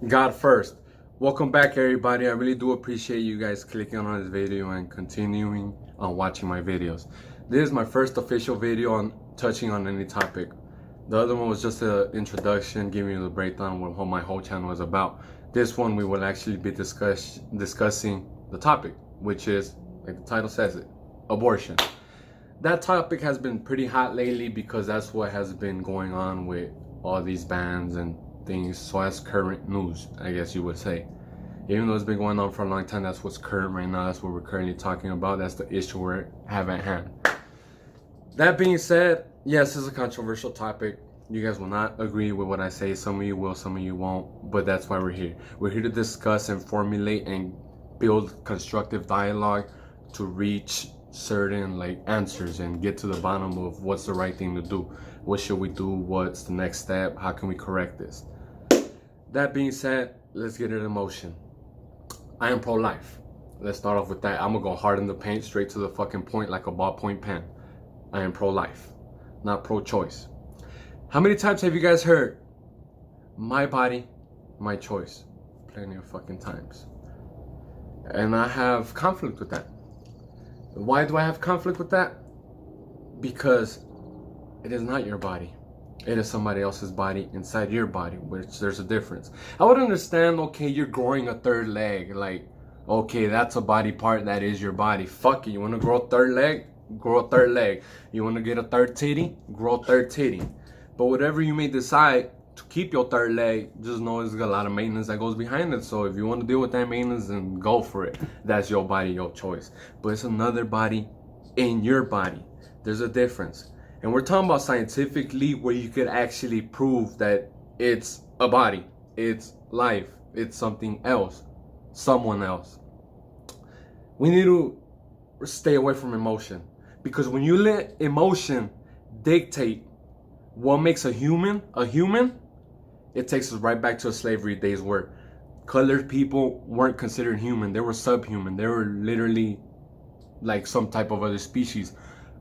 God first. Welcome back, everybody. I really do appreciate you guys clicking on this video and continuing on watching my videos. This is my first official video on touching on any topic. The other one was just an introduction, giving you the breakdown of what my whole channel is about. This one we will actually be discussing the topic, which is, like the title says it, abortion. That topic has been pretty hot lately because that's what has been going on with all these bans and things. So that's current news, I guess you would say. Even though it's been going on for a long time, that's what's current right now. That's what we're currently talking about. That's the issue we have at hand. That being said, yes, it's a controversial topic. You guys will not agree with what I say. Some of you will, some of you won't. But that's why we're here. We're here to discuss and formulate and build constructive dialogue to reach certain answers and get to the bottom of what's the right thing to do. What should we do? What's the next step? How can we correct this? That being said, let's get into motion. I am pro-life. Let's start off with that. I'm gonna go hard in the paint, straight to the fucking point like a ballpoint pen. I am pro-life, not pro-choice. How many times have you guys heard my body, my choice? Plenty of fucking times. And I have conflict with that. Why do I have conflict with that? Because it is not your body. It is somebody else's body inside your body, which there's a difference. I would understand, okay, you're growing a third leg. Like, okay, that's a body part, that is your body. Fuck it, you want to grow a third leg? Grow a third leg. You want to get a third titty? Grow a third titty. But whatever you may decide to keep your third leg, just know there's a lot of maintenance that goes behind it. So if you want to deal with that maintenance, then go for it. That's your body, your choice. But it's another body in your body. There's a difference. And we're talking about scientifically where you could actually prove that it's a body, it's life, it's something else, someone else. We need to stay away from emotion, because when you let emotion dictate what makes a human, it takes us right back to a slavery days where colored people weren't considered human. They were subhuman. They were literally like some type of other species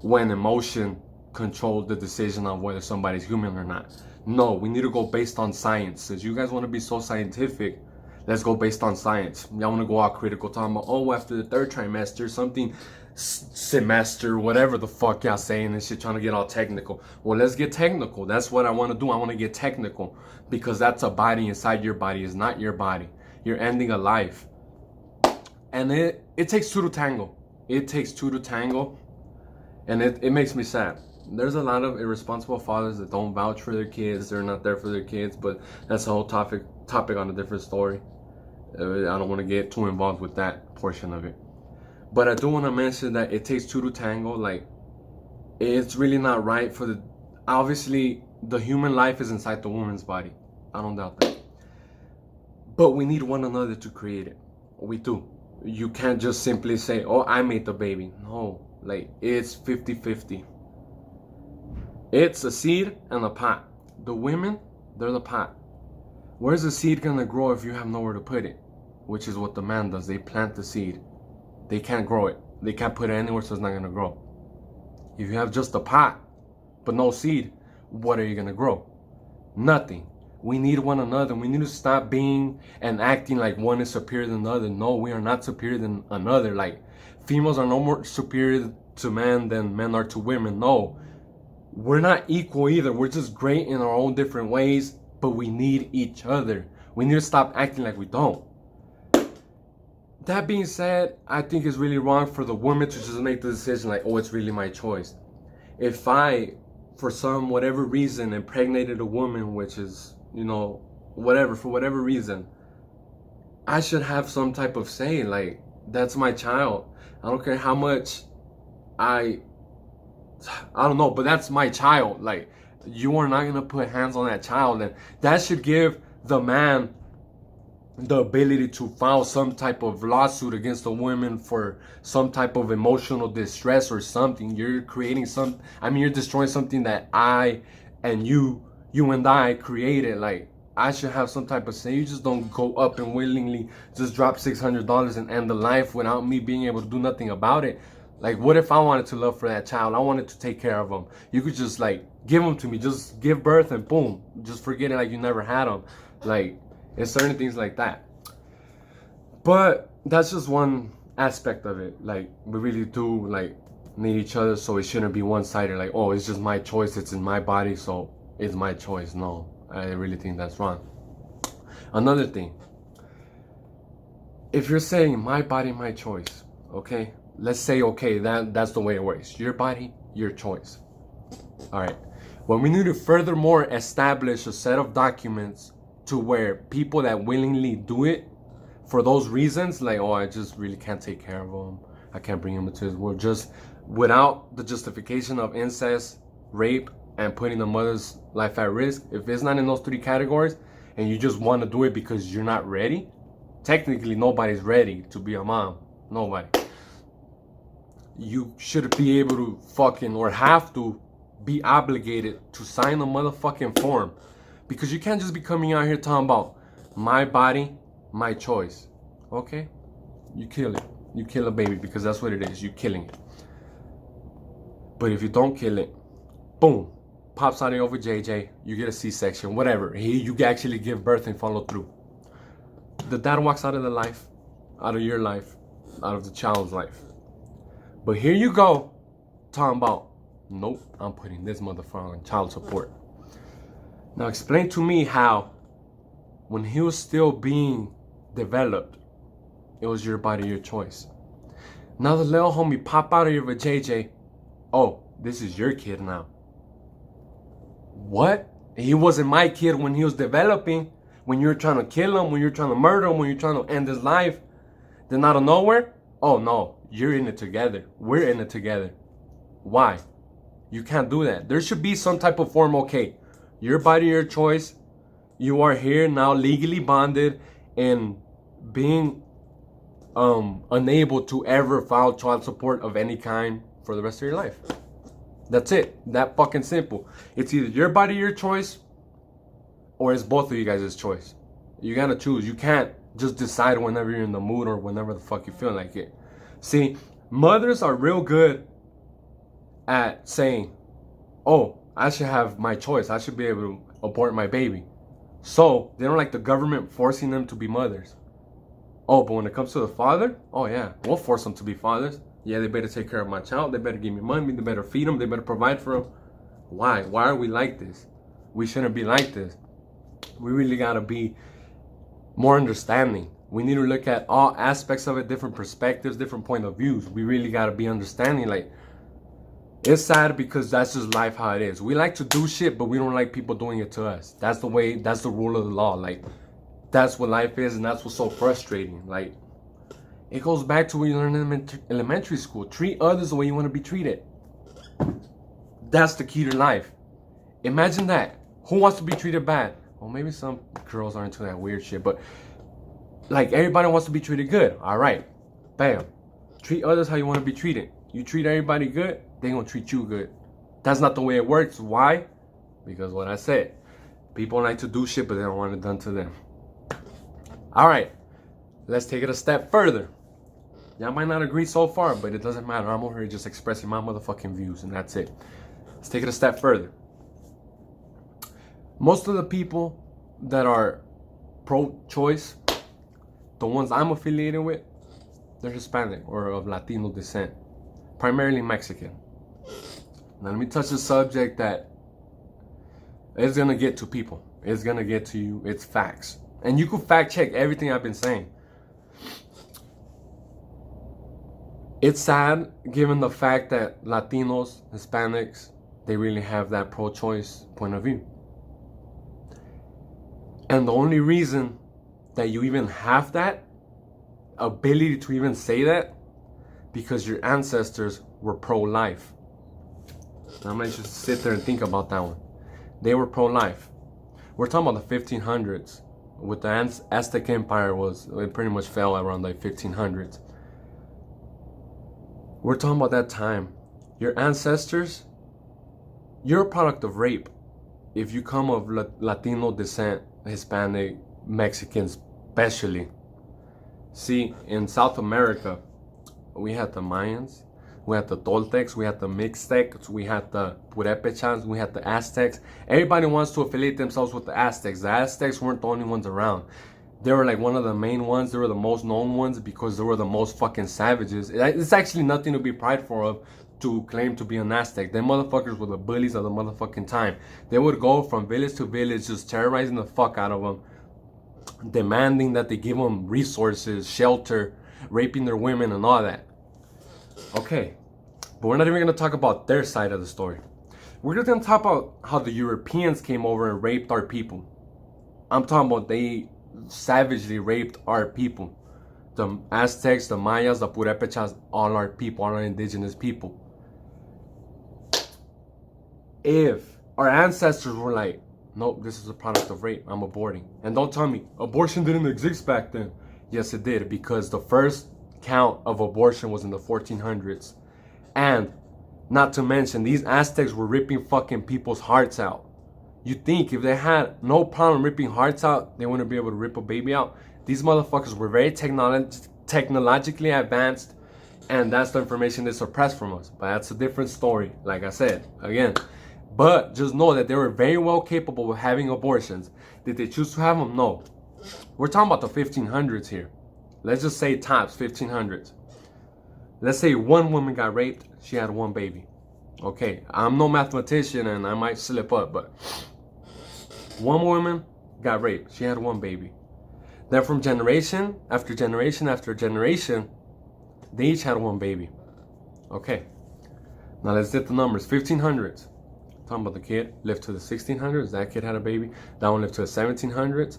when emotion controlled the decision on whether somebody's human or not. No, we need to go based on science. Since you guys want to be so scientific, let's go based on science. Y'all want to go all critical, talking about, oh, after the third trimester, something semester, whatever the fuck y'all saying and shit, trying to get all technical. Well, let's get technical. That's what I want to do. I want to get technical because that's a body inside your body. It's not your body. You're ending a life. And it takes two to tango. It takes two to tango. And it makes me sad. There's a lot of irresponsible fathers that don't vouch for their kids. They're not there for their kids, but that's a whole topic on a different story. I don't want to get too involved with that portion of it. But I do want to mention that it takes two to tango. Like, it's really not right for the... Obviously, the human life is inside the woman's body. I don't doubt that. But we need one another to create it. We do. You can't just simply say, oh, I made the baby. No, like, it's 50-50. It's a seed and a pot. The women, they're the pot. Where's the seed gonna grow if you have nowhere to put it? Which is what the man does. They plant the seed. They can't grow it. They can't put it anywhere, so it's not gonna grow. If you have just a pot, but no seed, what are you gonna grow? Nothing. We need one another. We need to stop being and acting like one is superior than the other. No, we are not superior than another. Like, females are no more superior to men than men are to women. No. We're not equal either. We're just great in our own different ways, but we need each other. We need to stop acting like we don't. That being said, I think it's really wrong for the woman to just make the decision like, oh, it's really my choice. If I, for some whatever reason, impregnated a woman, which is, you know, whatever, for whatever reason, I should have some type of say. Like, that's my child. I don't care how much I don't know, but that's my child. Like, you are not gonna put hands on that child, and that should give the man the ability to file some type of lawsuit against a woman for some type of emotional distress or something. You're creating you're destroying something that I and you and I created. Like, I should have some type of say. You just don't go up and willingly just drop $600 and end the life without me being able to do nothing about it. Like, what if I wanted to love for that child? I wanted to take care of him. You could just, like, give him to me. Just give birth and boom. Just forget it like you never had him. Like, It's certain things like that. But that's just one aspect of it. Like, we really do like need each other, so it shouldn't be one-sided. Like, oh, it's just my choice. It's in my body, so it's my choice. No, I really think that's wrong. Another thing, if you're saying my body, my choice, okay, let's say, okay, that's the way it works. Your body, your choice. All right. When we need to furthermore establish a set of documents to where people that willingly do it for those reasons, like, oh, I just really can't take care of him, I can't bring him into this world, just without the justification of incest, rape, and putting the mother's life at risk, if it's not in those three categories and you just want to do it because you're not ready, technically nobody's ready to be a mom. Nobody. You should be able to fucking, or have to be obligated to sign a motherfucking form, because you can't just be coming out here talking about my body, my choice. Okay, you kill it. You kill a baby, because that's what it is. You're killing it. But if you don't kill it, boom, pops out over JJ, you get a C-section, whatever. You actually give birth and follow through. The dad walks out of the life, out of your life, out of the child's life. But here you go, talking about, nope, I'm putting this motherfucker on child support. Now explain to me how, when he was still being developed, it was your body, your choice. Now the little homie pop out of your JJ, oh, this is your kid now. What? He wasn't my kid when he was developing, when you were trying to kill him, when you were trying to murder him, when you're trying to end his life. Then out of nowhere, oh no, you're in it together. We're in it together. Why? You can't do that. There should be some type of form, okay, your body, your choice. You are here now legally bonded and being unable to ever file child support of any kind for the rest of your life. That's it. That fucking simple. It's either your body, your choice, or it's both of you guys' choice. You gotta choose. You can't just decide whenever you're in the mood or whenever the fuck you feel like it. See, mothers are real good at saying, oh, I should have my choice. I should be able to abort my baby. So they don't like the government forcing them to be mothers. Oh, but when it comes to the father, oh yeah, we'll force them to be fathers. Yeah, they better take care of my child. They better give me money. They better feed them. They better provide for them. Why? Why are we like this? We shouldn't be like this. We really gotta be more understanding. We need to look at all aspects of it, different perspectives, different point of views. We really gotta be understanding. Like, it's sad because that's just life how it is. We like to do shit, but we don't like people doing it to us. That's the way, that's the rule of the law. Like, that's what life is, and that's what's so frustrating. Like, it goes back to what you learn in elementary school. Treat others the way you want to be treated. That's the key to life. Imagine that. Who wants to be treated bad? Well, maybe some girls aren't into that weird shit, but like, everybody wants to be treated good. All right, bam. Treat others how you want to be treated. You treat everybody good, they gonna treat you good. That's not the way it works. Why? Because what I said, people like to do shit, but they don't want it done to them. All right, let's take it a step further. Y'all might not agree so far, but it doesn't matter. I'm over here just expressing my motherfucking views, and that's it. Let's take it a step further. Most of the people that are pro-choice, the ones I'm affiliated with, they're Hispanic or of Latino descent, primarily Mexican. Now let me touch a subject that is gonna get to people. It's gonna get to you. It's facts. And you can fact check everything I've been saying. It's sad given the fact that Latinos, Hispanics, they really have that pro-choice point of view. And the only reason that you even have that ability to even say that, because your ancestors were pro-life. I'm gonna just sit there and think about that one. They were pro-life. We're talking about the 1500s. With the Aztec Empire, it pretty much fell around the 1500s. We're talking about that time. Your ancestors, you're a product of rape. If you come of Latino descent, Hispanic, Mexicans especially. See, in South America, we had the Mayans. we had the Toltecs, we had the Mixtecs, we had the Purépechas, we had the Aztecs. Everybody wants to affiliate themselves with the Aztecs. The Aztecs weren't the only ones around. They were like one of the main ones. They were the most known ones because they were the most fucking savages. It's actually nothing to be prideful of to claim to be an Aztec. Them motherfuckers were the bullies of the motherfucking time. They would go from village to village just terrorizing the fuck out of them, demanding that they give them resources, shelter, raping their women and all that. Okay, but we're not even going to talk about their side of the story. We're just going to talk about how the Europeans came over and raped our people. I'm talking about they savagely raped our people. The Aztecs, the Mayas, the Purépechas, all our people, all our indigenous people. If our ancestors were like, nope, this is a product of rape, I'm aborting. And don't tell me, abortion didn't exist back then. Yes, it did, because the first count of abortion was in the 1400s. And not to mention, these Aztecs were ripping fucking people's hearts out. You think if they had no problem ripping hearts out, they wouldn't be able to rip a baby out? These motherfuckers were very technologically advanced, and that's the information they suppressed from us. But that's a different story, like I said, again. But just know that they were very well capable of having abortions. Did they choose to have them? No. We're talking about the 1500s here. Let's just say tops 1500s. Let's say one woman got raped, she had one baby. Okay, I'm no mathematician and I might slip up, but one woman got raped, she had one baby. Then from generation after generation after generation, they each had one baby. Okay, now let's get the numbers. 1500s. Talking about the kid lived to the 1600s. That kid had a baby. That one lived to the 1700s.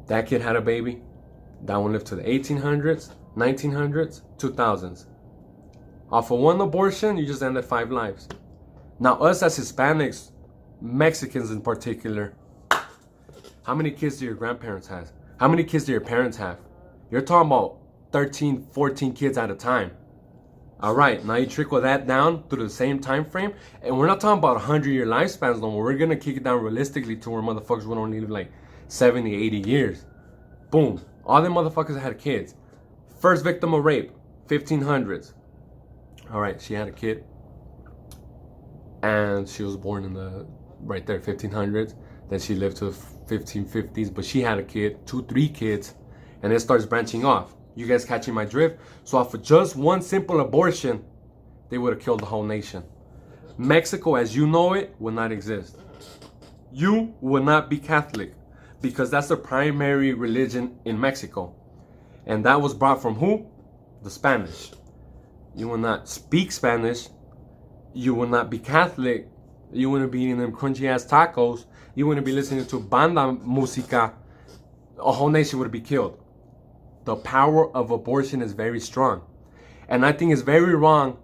That kid had a baby. That one lived to the 1800s, 1900s, 2000s. Off of one abortion, you just ended 5 lives. Now, us as Hispanics, Mexicans in particular, how many kids do your grandparents have? How many kids do your parents have? You're talking about 13, 14 kids at a time. All right, now you trickle that down through the same time frame, and we're not talking about 100-year lifespans no more. We're gonna kick it down realistically to where motherfuckers would only live like 70, 80 years. Boom, all them motherfuckers had kids. First victim of rape, 1500s. All right, she had a kid, and she was born in the right there 1500s. Then she lived to the 1550s, but she had a kid, 2, 3 kids, and it starts branching off. You guys catching my drift? So off of just one simple abortion, they would have killed the whole nation. Mexico, as you know it, would not exist. You would not be Catholic, because that's the primary religion in Mexico. And that was brought from who? The Spanish. You will not speak Spanish. You will not be Catholic. You wouldn't be eating them crunchy ass tacos. You wouldn't be listening to banda música. A whole nation would be killed. The power of abortion is very strong. And I think it's very wrong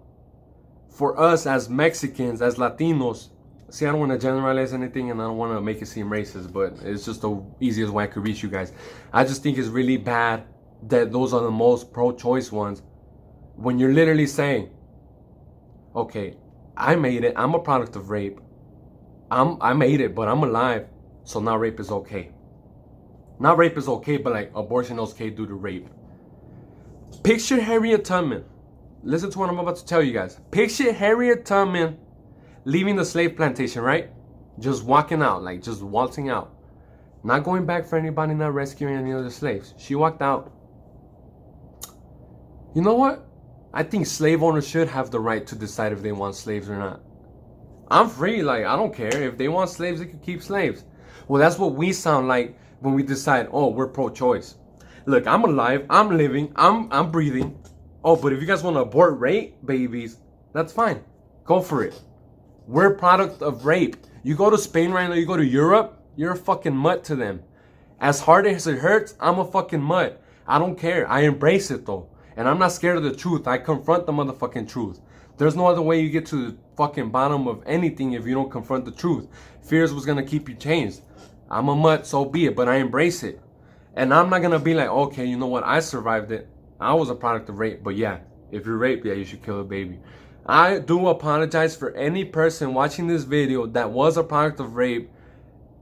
for us as Mexicans, as Latinos. See, I don't want to generalize anything and I don't want to make it seem racist, but it's just the easiest way I could reach you guys. I just think it's really bad that those are the most pro-choice ones. When you're literally saying, okay, I made it, I'm a product of rape. I made it, but I'm alive, so now rape is okay. Not rape is okay, but like abortion is okay due to rape. Picture Harriet Tubman. Listen to what I'm about to tell you guys. Picture Harriet Tubman leaving the slave plantation, right? Just walking out, like just waltzing out. Not going back for anybody, not rescuing any other slaves. She walked out. You know what? I think slave owners should have the right to decide if they want slaves or not. I'm free, like I don't care. If they want slaves, they can keep slaves. Well, that's what we sound like when we decide, oh, we're pro-choice. Look, I'm alive, I'm living, I'm breathing. Oh, but if you guys want to abort rape babies, that's fine. Go for it. We're a product of rape. You go to Spain right now, you go to Europe, you're a fucking mutt to them. As hard as it hurts, I'm a fucking mutt. I don't care. I embrace it though. And I'm not scared of the truth. I confront the motherfucking truth. There's no other way you get to the fucking bottom of anything if you don't confront the truth. Fear is what's gonna keep you changed. I'm a mutt, so be it, but I embrace it. And I'm not gonna be like, okay, you know what, I survived it. I was a product of rape, but yeah, if you're raped, yeah, you should kill a baby. I do apologize for any person watching this video that was a product of rape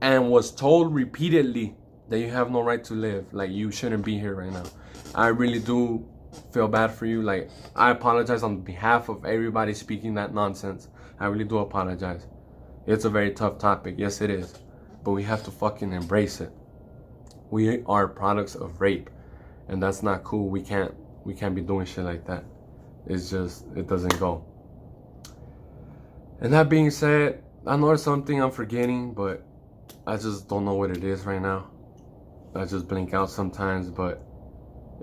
and was told repeatedly that you have no right to live, like you shouldn't be here right now. I really do feel bad for you. Like, I apologize on behalf of everybody speaking that nonsense. I really do apologize. It's a very tough topic. Yes, it is. But we have to fucking embrace it. We are products of rape. And that's not cool. We can't be doing shit like that. It's just, it doesn't go. And that being said, I know there's something I'm forgetting, but I just don't know what it is right now. I just blink out sometimes, but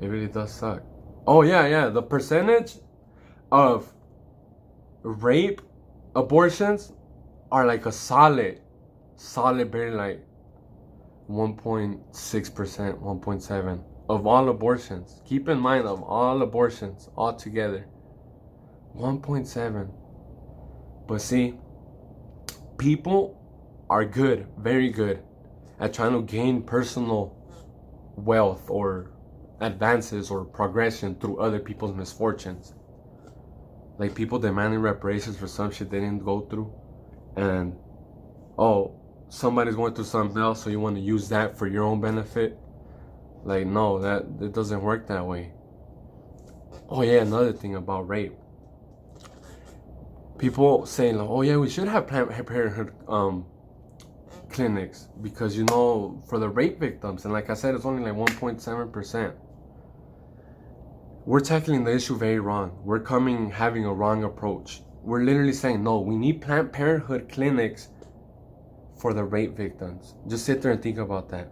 it really does suck. Oh yeah, the percentage of rape abortions are like a solid barely like 1.6%, 1.7 of all abortions. Keep in mind, of all abortions altogether, 1.7. But see, people are good, very good, at trying to gain personal wealth or advances or progression through other people's misfortunes. Like people demanding reparations for some shit they didn't go through. And, oh, somebody's going through something else, so you want to use that for your own benefit. Like, no, it doesn't work that way. Oh yeah, another thing about rape. People saying like, oh yeah, we should have Planned Parenthood clinics because, you know, for the rape victims. And like I said, it's only like 1.7%. We're tackling the issue very wrong. We're having a wrong approach. We're literally saying, no, we need Planned Parenthood clinics for the rape victims. Just sit there and think about that.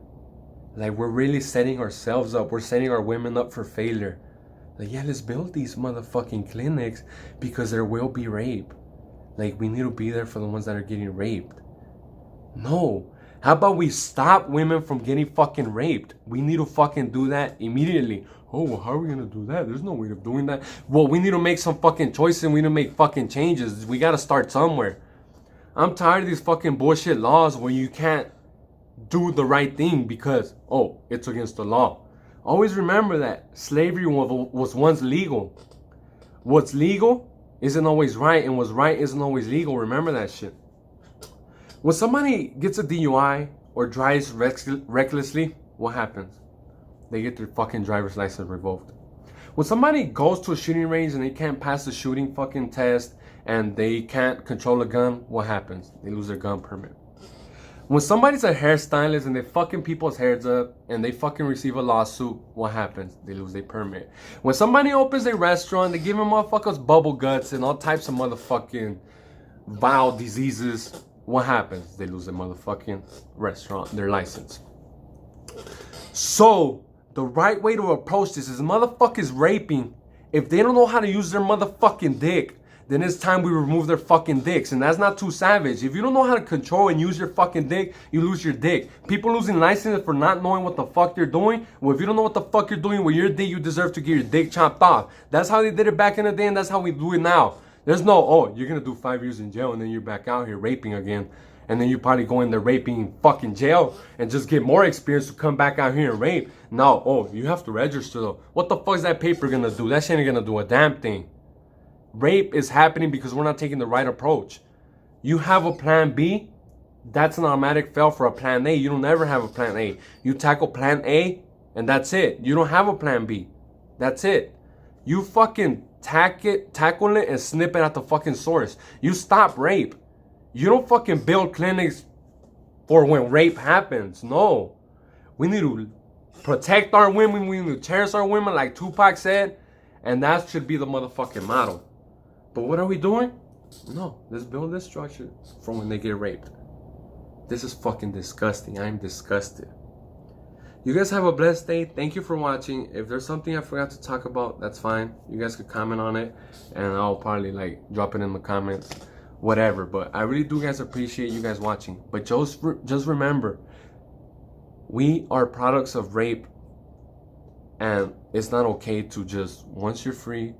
Like, we're really setting ourselves up. We're setting our women up for failure. Like, yeah, let's build these motherfucking clinics because there will be rape. Like, we need to be there for the ones that are getting raped. No. How about we stop women from getting fucking raped? We need to fucking do that immediately. Oh, well, how are we going to do that? There's no way of doing that. Well, we need to make some fucking choices and we need to make fucking changes. We got to start somewhere. I'm tired of these fucking bullshit laws where you can't do the right thing because, oh, it's against the law. Always remember that slavery was once legal. What's legal isn't always right, and what's right isn't always legal. Remember that shit. When somebody gets a DUI or drives recklessly, what happens? They get their fucking driver's license revoked. When somebody goes to a shooting range and they can't pass the shooting fucking test and they can't control a gun, what happens? They lose their gun permit. When somebody's a hairstylist and they fucking people's hairs up and they fucking receive a lawsuit, what happens? They lose their permit. When somebody opens a restaurant, they give them motherfuckers bubble guts and all types of motherfucking vile diseases, what happens? They lose their motherfucking restaurant, their license. So, the right way to approach this is motherfuckers raping. If they don't know how to use their motherfucking dick, then it's time we remove their fucking dicks. And that's not too savage. If you don't know how to control and use your fucking dick, you lose your dick. People losing licenses for not knowing what the fuck they're doing. Well, if you don't know what the fuck you're doing with your dick, you deserve to get your dick chopped off. That's how they did it back in the day, and that's how we do it now. There's no, oh, you're gonna do 5 years in jail and then you're back out here raping again. And then you probably go in there raping fucking jail and just get more experience to come back out here and rape. No, oh, you have to register though. What the fuck is that paper gonna do? That shit ain't gonna do a damn thing. Rape is happening because we're not taking the right approach. You have a plan B, that's an automatic fail for a plan A. You don't ever have a plan A. You tackle plan A and that's it. You don't have a plan B. That's it. You fucking tackle it and snip it at the fucking source. You stop rape. You don't fucking build clinics for when rape happens. No. We need to protect our women. We need to cherish our women like Tupac said. And that should be the motherfucking motto. But what are we doing? No. Let's build this structure for when they get raped. This is fucking disgusting. I'm disgusted. You guys have a blessed day. Thank you for watching. If there's something I forgot to talk about, that's fine. You guys could comment on it. And I'll probably like drop it in the comments. Whatever, but I really do guys appreciate you guys watching. But just remember, we are products of rape, and it's not okay to just, once you're free,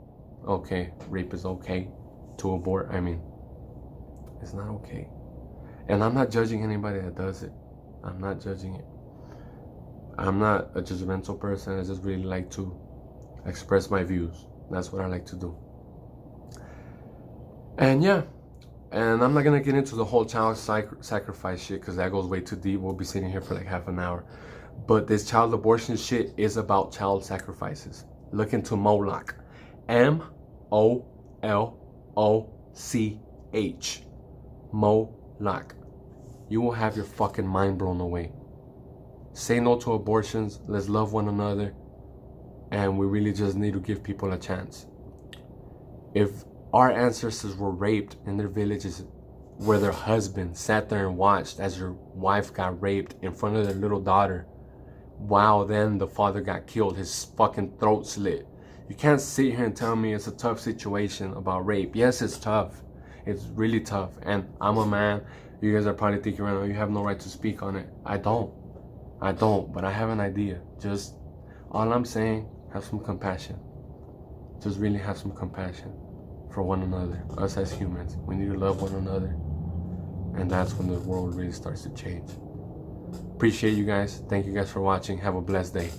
okay, rape is okay to abort. I mean, it's not okay. And I'm not judging anybody that does it. I'm not judging it. I'm not a judgmental person. I just really like to express my views. That's what I like to do. And yeah. And I'm not going to get into the whole child sacrifice shit because that goes way too deep. We'll be sitting here for like half an hour. But this child abortion shit is about child sacrifices. Look into Moloch. M-O-L-O-C-H. Moloch. You will have your fucking mind blown away. Say no to abortions. Let's love one another. And we really just need to give people a chance. If our ancestors were raped in their villages where their husband sat there and watched as your wife got raped in front of their little daughter, wow, then the father got killed, his fucking throat slit. You can't sit here and tell me it's a tough situation about rape. Yes, it's tough. It's really tough. And I'm a man. You guys are probably thinking right now, you have no right to speak on it. I don't, but I have an idea. Just, all I'm saying, have some compassion. Just really have some compassion for one another, us as humans. We need to love one another. And that's when the world really starts to change. Appreciate you guys. Thank you guys for watching. Have a blessed day.